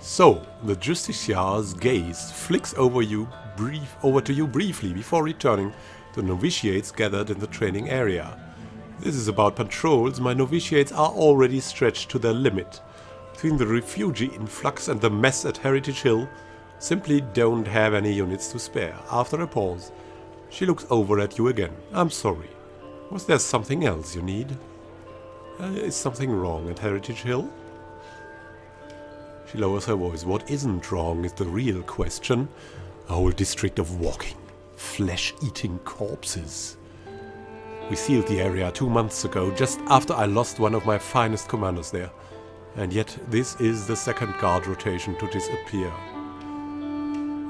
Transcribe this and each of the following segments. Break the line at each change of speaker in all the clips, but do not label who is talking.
So, the justiciar's gaze flicks over to you briefly before returning to the novitiates gathered in the training area. This is about patrols. My novitiates are already stretched to their limit. Between the refugee influx and the mess at Heritage Hill, simply don't have any units to spare. After a pause, she looks over at you again. I'm sorry. Was there something else you need? Is something wrong at Heritage Hill? She lowers her voice. What isn't wrong is the real question. A whole district of walking, flesh-eating corpses. We sealed the area 2 months ago, just after I lost one of my finest commanders there. And yet this is the second guard rotation to disappear.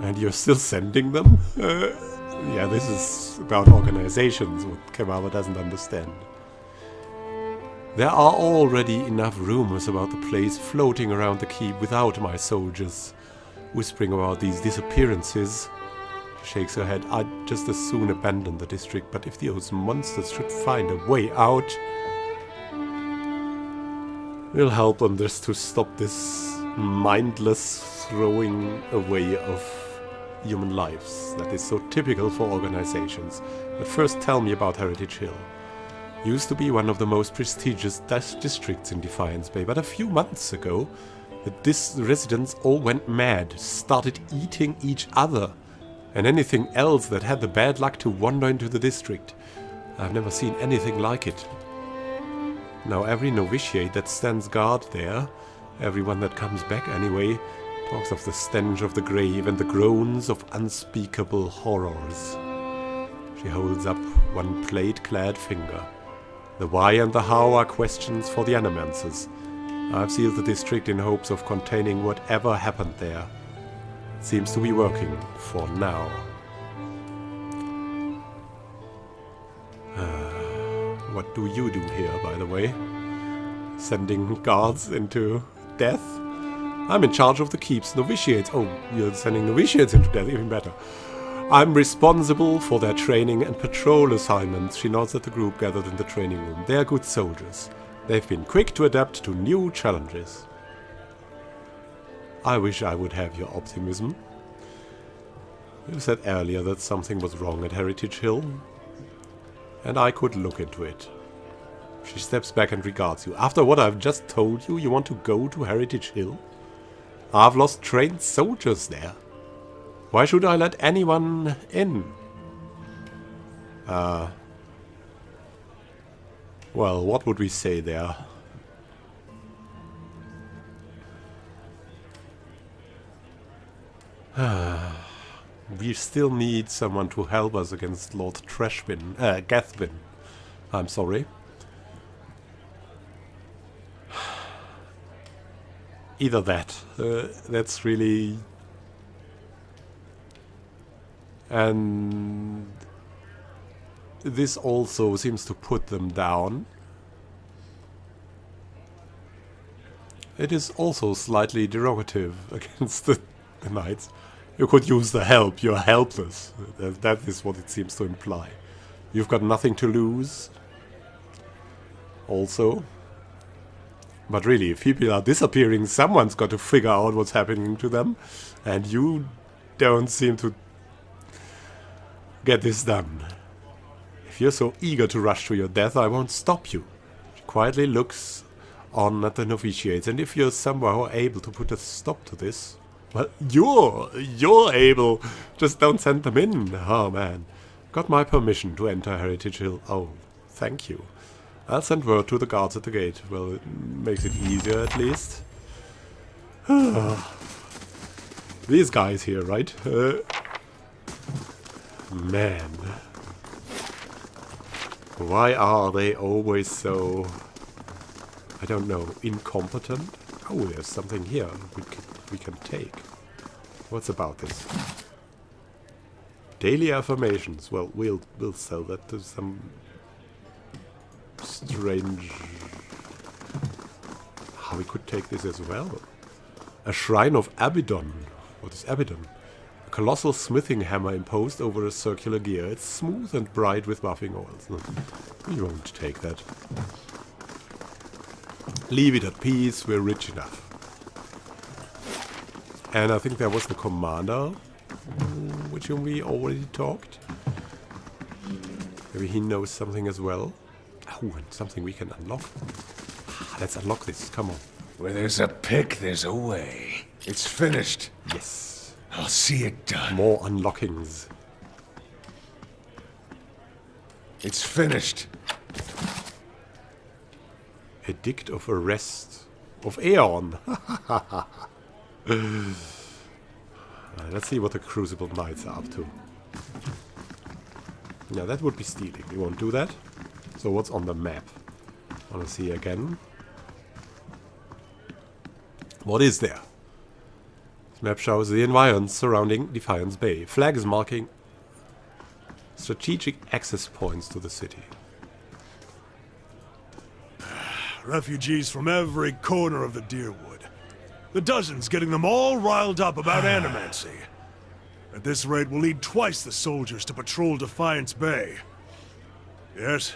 And you're still sending them? Yeah, this is about organizations, what Kemama doesn't understand. There are already enough rumors about the place floating around the keep without my soldiers whispering about these disappearances. She shakes her head. I'd just as soon abandon the district, but if those monsters should find a way out, we'll help them just to stop this mindless throwing away of human lives that is so typical for organizations. But first tell me about Heritage Hill. Used to be one of the most prestigious districts in Defiance Bay, but a few months ago, the residents all went mad, started eating each other, and anything else that had the bad luck to wander into the district. I've never seen anything like it. Now every novitiate that stands guard there, everyone that comes back anyway, talks of the stench of the grave and the groans of unspeakable horrors. She holds up one plate-clad finger. The why and the how are questions for the Animancers. I've sealed the district in hopes of containing whatever happened there. It seems to be working, for now. What do you do here, by the way? Sending guards into death? I'm in charge of the keep's novitiates. Oh, you're sending novitiates into death, even better. I'm responsible for their training and patrol assignments. She nods at the group gathered in the training room. They're good soldiers. They've been quick to adapt to new challenges. I wish I would have your optimism. You said earlier that something was wrong at Heritage Hill, and I could look into it. She steps back and regards you. After what I've just told you, you want to go to Heritage Hill? I've lost trained soldiers there. Why should I let anyone in? Well, what would we say there? We still need someone to help us against Lord Gathbin. I'm sorry. Either that. That's really... And this also seems to put them down. It is also slightly derogative against the knights. You could use the help, you're helpless. That is what it seems to imply. You've got nothing to lose. Also. But really, if people are disappearing, someone's got to figure out what's happening to them. And you don't seem to get this done. If you're so eager to rush to your death, I won't stop you. She quietly looks on at the novitiates, and if you're somehow able to put a stop to this, well, you're able. Just don't send them in. Oh man. Got my permission to enter Heritage Hill. Oh, thank you. I'll send word to the guards at the gate. Well, it makes it easier at least. These guys here, right? Man. Why are they always so, I don't know, incompetent? Oh, there's something here we can take. What's about this? Daily affirmations. Well, we'll sell that to some strange... How we could take this as well. A shrine of Abaddon. What is Abaddon? A colossal smithing hammer imposed over a circular gear. It's smooth and bright with buffing oils. No, we won't take that. Leave it at peace, we're rich enough. And I think there was the commander, with whom we already talked. Maybe he knows something as well. Oh, and something we can unlock. Let's unlock this, come on.
Where there's a pick, there's a way. It's finished.
Yes.
I'll see it done.
More unlockings.
It's finished.
Edict of Arrest of Aeon. Let's see what the Crucible Knights are up to. Yeah, that would be stealing. We won't do that. So what's on the map? Wanna see again? What is there? This map shows the environs surrounding Defiance Bay. Flags marking strategic access points to the city.
Refugees from every corner of the Deerwood. The dozens getting them all riled up about animancy. At this rate, we'll need twice the soldiers to patrol Defiance Bay. Yes?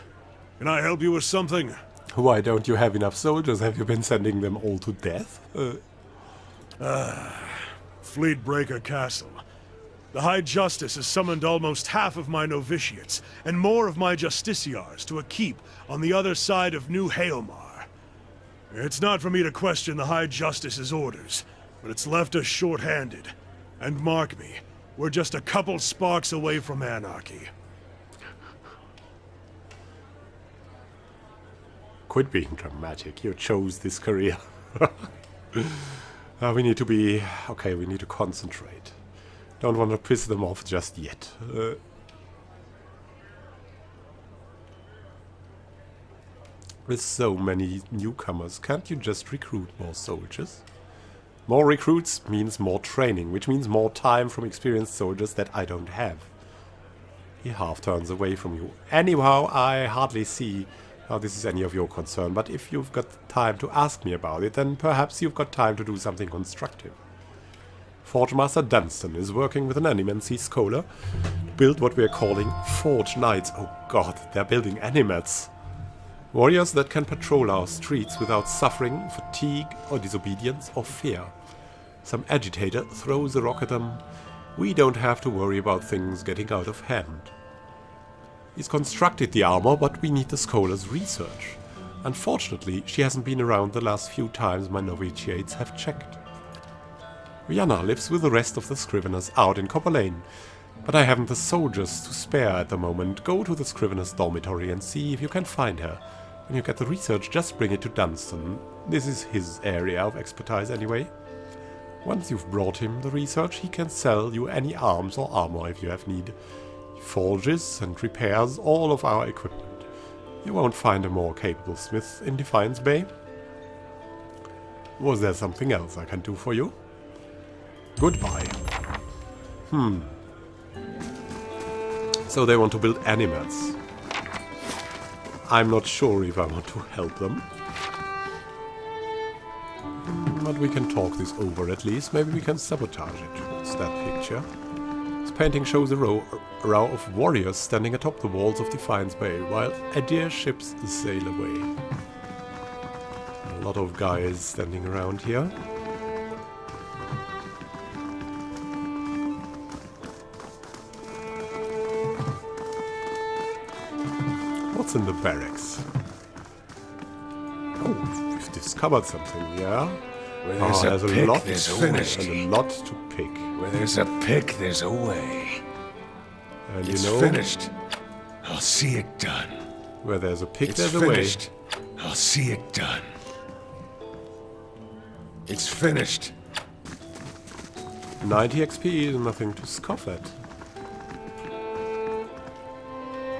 Can I help you with something?
Why don't you have enough soldiers? Have you been sending them all to death?
Fleetbreaker Castle. The High Justice has summoned almost half of my novitiates, and more of my justiciars to a keep on the other side of New Hailmar. It's not for me to question the High Justice's orders, but it's left us short-handed. And mark me, we're just a couple sparks away from anarchy.
Quit being dramatic. You chose this career. We need to be... Okay, we need to concentrate. Don't want to piss them off just yet. With so many newcomers, can't you just recruit more soldiers? More recruits means more training, which means more time from experienced soldiers that I don't have. He half turns away from you. Anyhow, I hardly see how this is any of your concern, but if you've got time to ask me about it, then perhaps you've got time to do something constructive. Forge Master Dunstan is working with an animancy scholar to build what we're calling Forge Knights. Oh god, they're building animats. Warriors that can patrol our streets without suffering, fatigue, or disobedience, or fear. Some agitator throws a rock at them. We don't have to worry about things getting out of hand. He's constructed the armor, but we need the scholar's research. Unfortunately, she hasn't been around the last few times my novitiates have checked. Rihanna lives with the rest of the Scriveners out in Copper Lane, but I haven't the soldiers to spare at the moment. Go to the Scrivener's dormitory and see if you can find her. When you get the research, just bring it to Dunstan. This is his area of expertise anyway. Once you've brought him the research, he can sell you any arms or armor if you have need. He forges and repairs all of our equipment. You won't find a more capable smith in Defiance Bay. Was there something else I can do for you? Goodbye. So they want to build animats. I'm not sure if I want to help them. But we can talk this over at least. Maybe we can sabotage it. What's that picture? This painting shows a row of warriors standing atop the walls of Defiance Bay while Adir ships sail away. A lot of guys standing around here. What's in the barracks? Oh, we've discovered something, yeah?
Where there's
there's
a
lot
pick, there's a
finished
way.
and a lot to pick.
Where there's a pick, there's a way.
And
It's
you know,
finished. I'll see it done.
where there's a pick,
It's
there's a way.
finished. I'll see it done. It's finished.
90 XP is nothing to scoff at.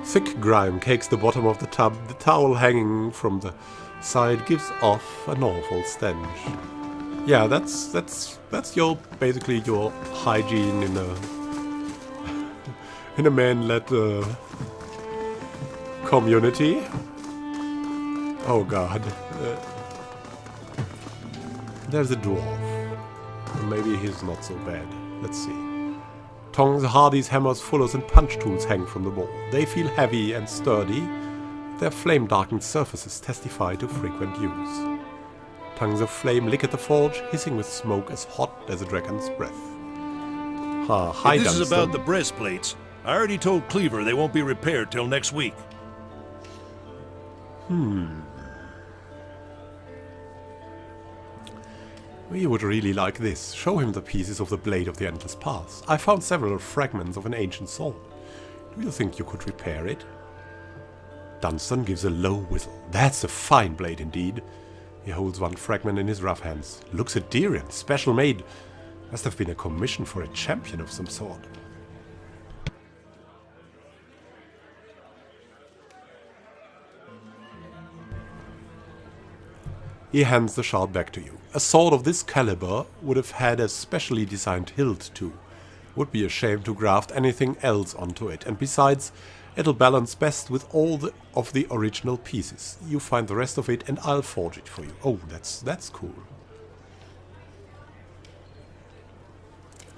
Thick grime cakes the bottom of the tub. The towel hanging from the side gives off an awful stench. Yeah, that's your basically your hygiene in a man-led community. Oh god. There's a dwarf. Maybe he's not so bad. Let's see. Tongs, hardies, hammers, fullers, and punch tools hang from the wall. They feel heavy and sturdy. Their flame-darkened surfaces testify to frequent use. Tongues of flame lick at the forge, hissing with smoke as hot as a dragon's breath. Hi,
If this is
Dunstan.
about the breastplates. I already told Cleaver they won't be repaired till next week.
We would really like this. Show him the pieces of the blade of the Endless Path. I found several fragments of an ancient sword. Do you think you could repair it? Dunstan gives a low whistle. That's a fine blade indeed. He holds one fragment in his rough hands. Looks Adirian, special made. Must have been a commission for a champion of some sort. He hands the shard back to you. A sword of this caliber would have had a specially designed hilt too. Would be a shame to graft anything else onto it, and besides, it'll balance best with all of the original pieces. You find the rest of it and I'll forge it for you. Oh, that's cool.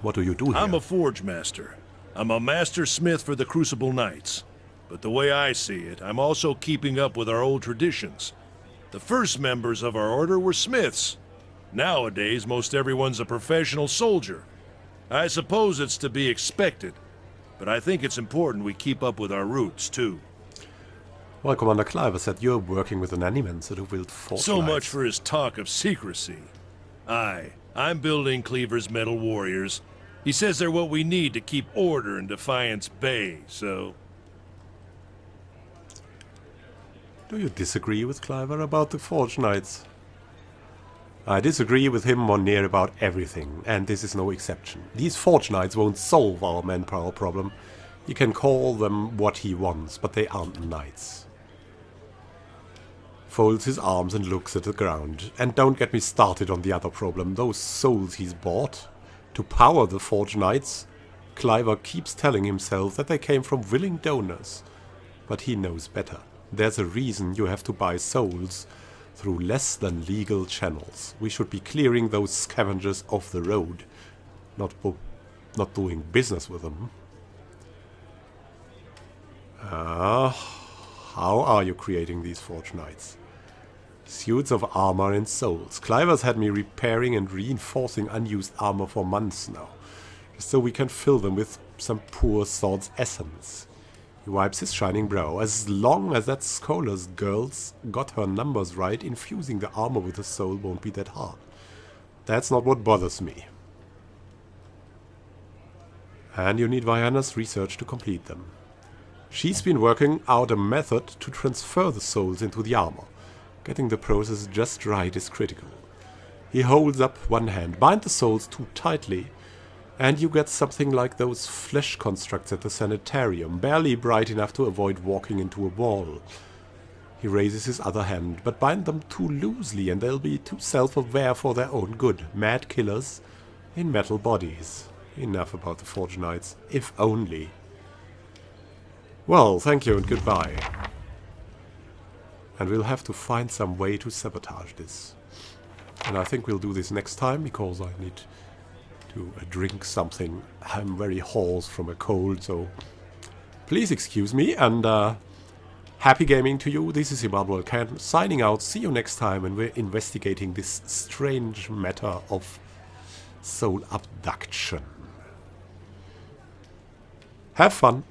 What do you do here?
I'm a forge master. I'm a master smith for the Crucible Knights. But the way I see it, I'm also keeping up with our old traditions. The first members of our order were smiths. Nowadays, most everyone's a professional soldier. I suppose it's to be expected, but I think it's important we keep up with our roots, too.
Well, Commander Cliver said you're working with an animancer to build forge
So
knights.
much for his talk of secrecy. Aye, I'm building Cleaver's metal warriors. He says they're what we need to keep order in Defiance Bay, so...
Do you disagree with Cliver about the Forge Knights? I disagree with him on near about everything, and this is no exception. These Forge Knights won't solve our manpower problem. He can call them what he wants, but they aren't knights. Folds his arms and looks at the ground. And don't get me started on the other problem, those souls he's bought. To power the Forge Knights, Cliver keeps telling himself that they came from willing donors. But he knows better. There's a reason you have to buy souls through less than legal channels. We should be clearing those scavengers off the road, not doing business with them. How are you creating these Forge Knights? Suits of armor and souls. Cliver's had me repairing and reinforcing unused armor for months now, just so we can fill them with some poor sword's essence. He wipes his shining brow. As long as that scholar's girl's got her numbers right, infusing the armor with a soul won't be that hard. That's not what bothers me. And you need Viana's research to complete them. She's been working out a method to transfer the souls into the armor. Getting the process just right is critical. He holds up one hand. Bind the souls too tightly, and you get something like those flesh constructs at the sanitarium, barely bright enough to avoid walking into a wall. He raises his other hand, but bind them too loosely and they'll be too self-aware for their own good. Mad killers in metal bodies. Enough about the Forge Knights, if only. Well, thank you and goodbye. And we'll have to find some way to sabotage this. And I think we'll do this next time, because I need to drink something. I'm very hoarse from a cold, so please excuse me, and happy gaming to you. This is Immanuel Can signing out. See you next time when we're investigating this strange matter of soul abduction. Have fun!